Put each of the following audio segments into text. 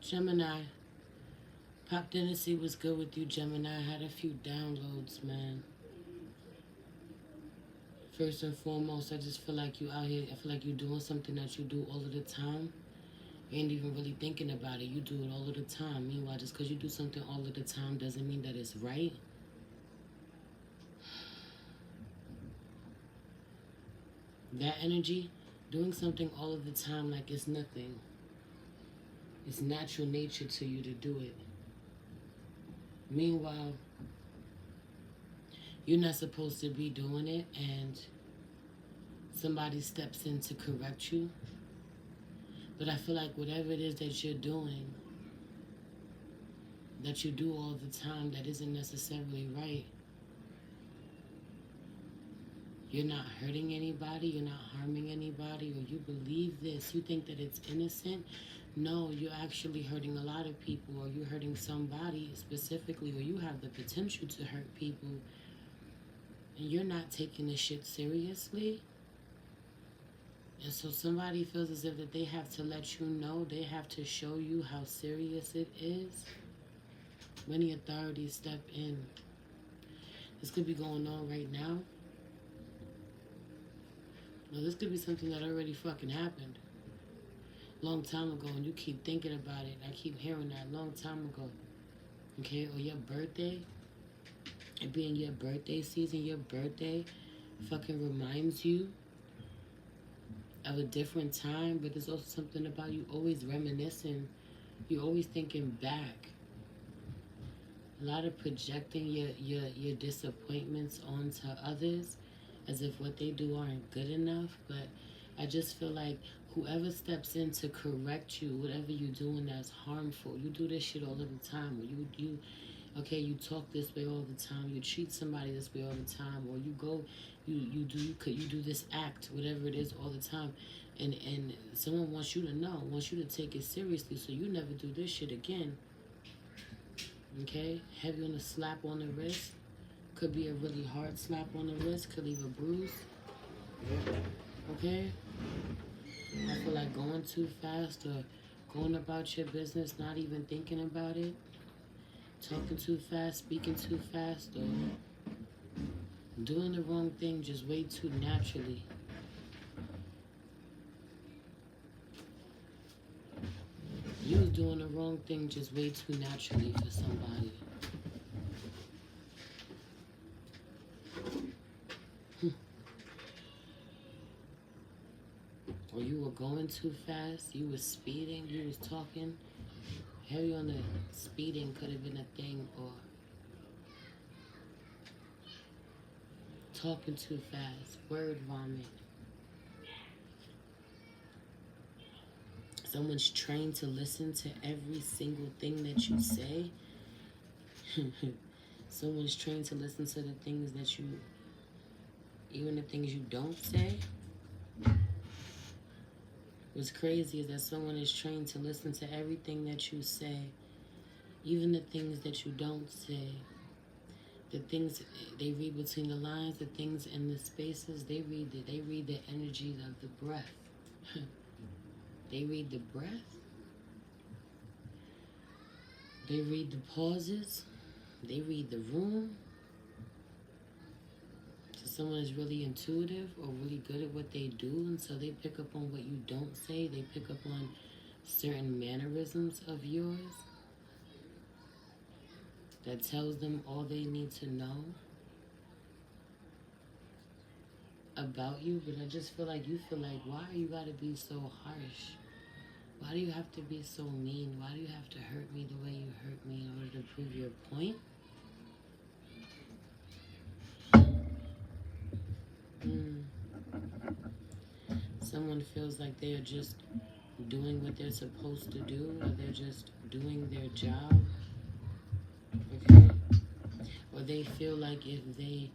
Gemini. Pop Dynasty was good with you, Gemini. I had a few downloads, man. First and foremost, I just feel like you out here. I feel like you're doing something that you do all of the time. You ain't even really thinking about it. You do it all of the time. Meanwhile, just because you do something all of the time doesn't mean that it's right. That energy, doing something all of the time like it's nothing. It's natural nature to you to do it. Meanwhile, you're not supposed to be doing it, and somebody steps in to correct you. But I feel like whatever it is that you're doing, that you do all the time, that isn't necessarily right. You're not hurting anybody, you're not harming anybody, or you believe this, you think that it's innocent. No, you're actually hurting a lot of people, or you're hurting somebody specifically, or you have the potential to hurt people, and you're not taking this shit seriously. And so somebody feels as if that they have to let you know, they have to show you how serious it is. Many authorities step in. This could be going on right now. No, this could be something that already fucking happened. Long time ago, and you keep thinking about it. I keep hearing that long time ago. Okay, or your birthday. It being your birthday season, your birthday fucking reminds you of a different time, but there's also something about you always reminiscing. You're always thinking back. A lot of projecting your disappointments onto others as if what they do aren't good enough. But I just feel like whoever steps in to correct you, whatever you're doing that's harmful, you do this shit all of the time. You talk this way all the time. You treat somebody this way all the time, or you do this act, whatever it is, all the time. And someone wants you to take it seriously, so you never do this shit again. Okay, heavy on the slap on the wrist. Could be a really hard slap on the wrist. Could leave a bruise. Okay. I feel like going too fast or going about your business, not even thinking about it. Talking too fast, speaking too fast, or doing the wrong thing just way too naturally. You was doing the wrong thing just way too naturally for somebody. Or you were going too fast, you was speeding, you was talking. Heavy on the speeding could have been a thing, or talking too fast, word vomit. Someone's trained to listen to every single thing that you say. Someone's trained to listen to the things that you, even the things you don't say. What's crazy is that someone is trained to listen to everything that you say, even the things that you don't say. The things they read between the lines, the things in the spaces, they read the energy of the breath. They read the breath. They read the pauses. They read the room. So someone is really intuitive or really good at what they do, and so they pick up on what you don't say. They pick up on certain mannerisms of yours that tells them all they need to know about you. But I just feel like why you gotta be so harsh? Why do you have to be so mean? Why do you have to hurt me the way you hurt me in order to prove your point? Someone feels like they are just doing what they're supposed to do, or they're just doing their job. Okay? Or they feel like if they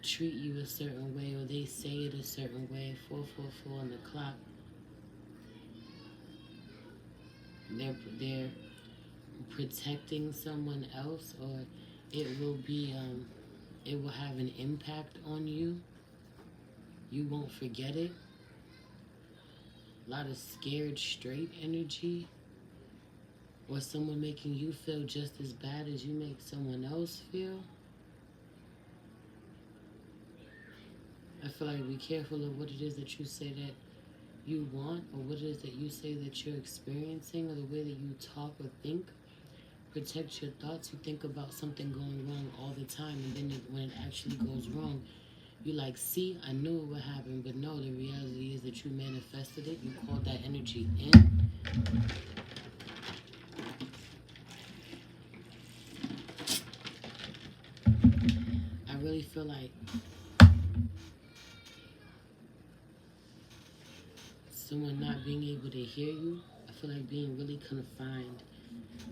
treat you a certain way, or they say it a certain way, 444 on the clock, they're protecting someone else, or it will have an impact on you. You won't forget it. A lot of scared straight energy. or someone making you feel just as bad as you make someone else feel. I feel like be careful of what it is that you say that you want, or what it is that you say that you're experiencing, or the way that you talk or think. Protect your thoughts. You think about something going wrong all the time, and then when it actually goes wrong, you like, see, I knew it would happen, but no, the reality is that you manifested it. You called that energy in. I really feel like someone not being able to hear you. I feel like being really confined,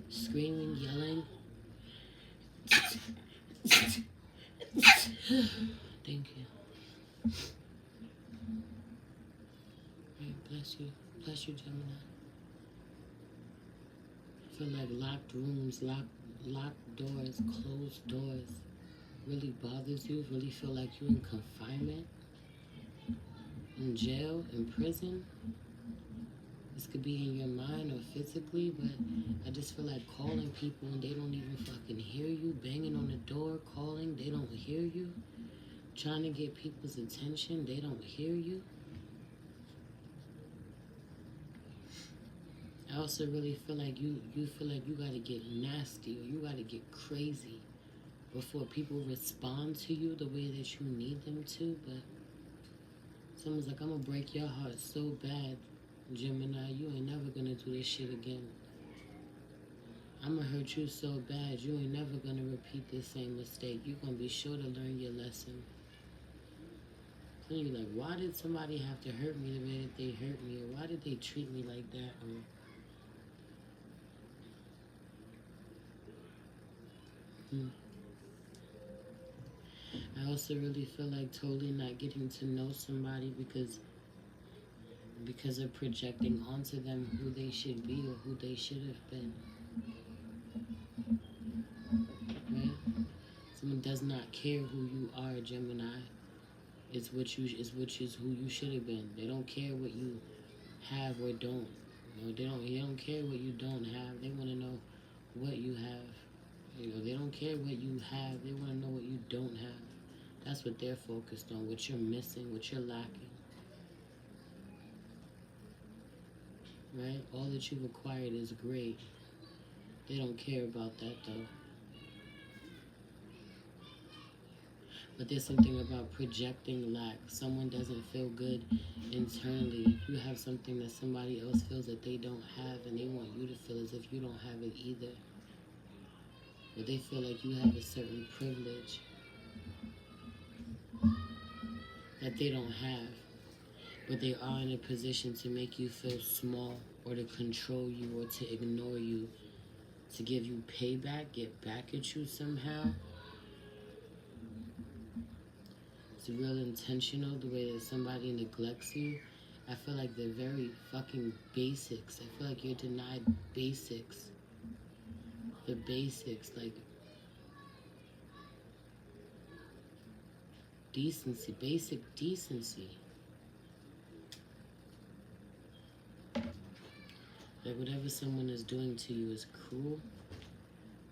screaming, yelling. Thank you. Bless you. Bless you, Gemini. I feel like locked rooms, locked doors, closed doors really bothers you. Really feel like you're in confinement, in jail, in prison. This could be in your mind or physically, but I just feel like calling people and they don't even fucking hear you. Banging on the door, calling, they don't hear you. Trying to get people's attention, they don't hear you. I also really feel like you feel like you gotta get nasty or you gotta get crazy before people respond to you the way that you need them to. But someone's like, I'm gonna break your heart so bad, Gemini, you ain't never gonna do this shit again. I'm gonna hurt you so bad, you ain't never gonna repeat this same mistake. You're gonna be sure to learn your lesson. And you're like, why did somebody have to hurt me the way that they hurt me? Or why did they treat me like that? Or I also really feel like totally not getting to know somebody because of projecting onto them who they should be or who they should have been. Right? Someone does not care who you are, Gemini. It's what you is who you should have been. They don't care what you have or don't. You know, they don't care what you don't have. They want to know what you have. You know, they don't care what you have. They want to know what you don't have. That's what they're focused on, what you're missing, what you're lacking. Right? All that you've acquired is great. They don't care about that though. But there's something about projecting lack. Someone doesn't feel good internally. You have something that somebody else feels that they don't have, and they want you to feel as if you don't have it either. But they feel like you have a certain privilege that they don't have. But they are in a position to make you feel small, or to control you, or to ignore you, to give you payback, get back at you somehow. It's real intentional the way that somebody neglects you. I feel like they're very fucking basics. I feel like you're denied basics. The basics, like decency, basic decency. Like whatever someone is doing to you is cruel.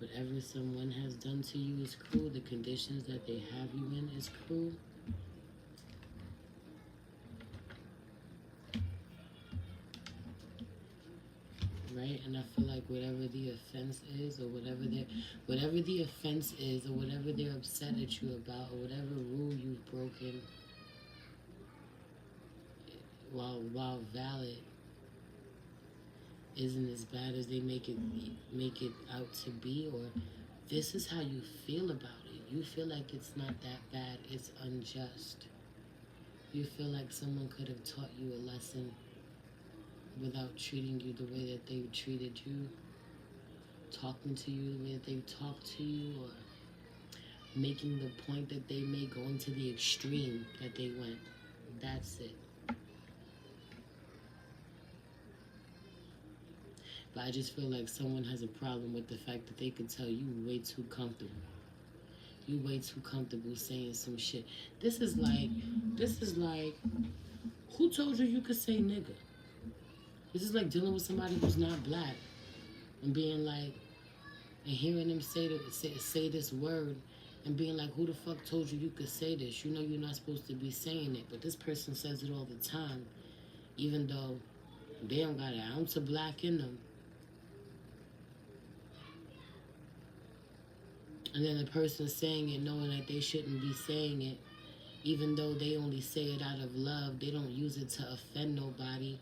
Whatever someone has done to you is cruel. The conditions that they have you in is cruel. Right? And I feel like whatever the offense is, or whatever the offense is, or whatever they're upset at you about, or whatever rule you've broken, while valid, isn't as bad as they make it out to be. Or this is how you feel about it. You feel like it's not that bad. It's unjust. You feel like someone could have taught you a lesson without treating you the way that they treated you, talking to you the way that they talked to you, or making the point that they made, going to the extreme that they went. That's it. But I just feel like someone has a problem with the fact that they could tell you way too comfortable. You way too comfortable saying some shit. This is like, who told you you could say nigga? This is like dealing with somebody who's not black. and being like, and hearing them say this word, and being like, who the fuck told you could say this? You know you're not supposed to be saying it, but this person says it all the time, even though they don't got an ounce of black in them. And then the person saying it knowing that they shouldn't be saying it, even though they only say it out of love, they don't use it to offend nobody,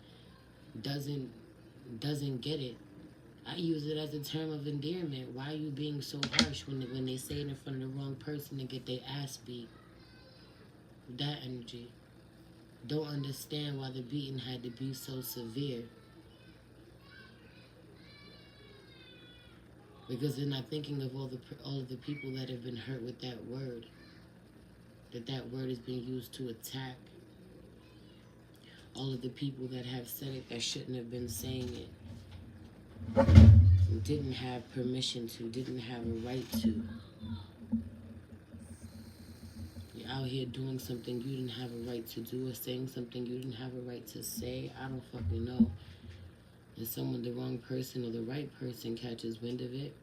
doesn't get it. I use it as a term of endearment. Why are you being so harsh when they say it in front of the wrong person and get their ass beat? That energy. Don't understand why the beating had to be so severe. Because they're not thinking of all of the people that have been hurt with that word. That word is being used to attack all of the people that have said it that shouldn't have been saying it. Didn't have permission to, didn't have a right to. You're out here doing something you didn't have a right to do, or saying something you didn't have a right to say. I don't fucking know. And someone, the wrong person or the right person, catches wind of it,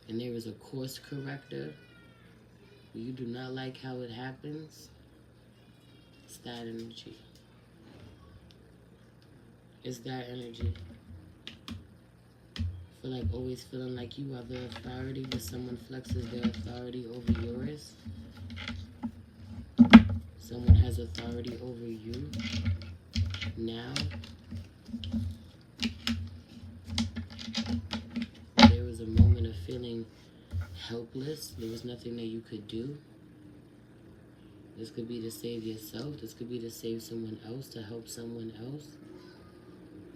and there is a course corrector, you do not like how it happens, it's that energy. It's that energy. Feel like always feeling like you are the authority, but someone flexes their authority over yours. Someone has authority over you now. There was a moment of feeling helpless. There was nothing that you could do. This could be to save yourself. This could be to save someone else, to help someone else.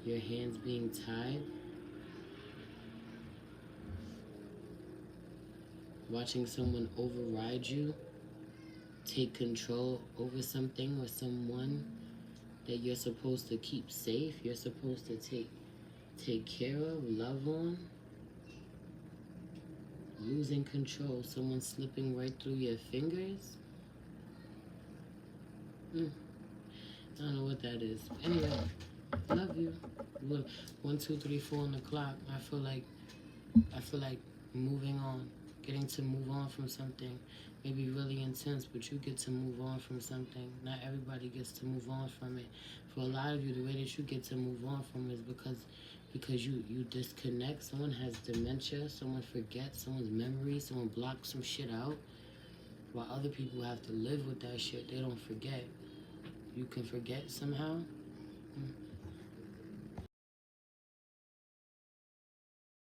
Your hands being tied. Watching someone override you, take control over something or someone that you're supposed to keep safe, you're supposed to take care of, love on. Losing control, someone slipping right through your fingers. I don't know what that is. Anyway, love you. 1, 2, 3, 4 on the clock. I feel like moving on. Getting to move on from something may be really intense, but you get to move on from something. Not everybody gets to move on from it. For a lot of you, the way that you get to move on from it is because you disconnect. Someone has dementia, someone forgets someone's memory, someone blocks some shit out. While other people have to live with that shit, they don't forget. You can forget somehow.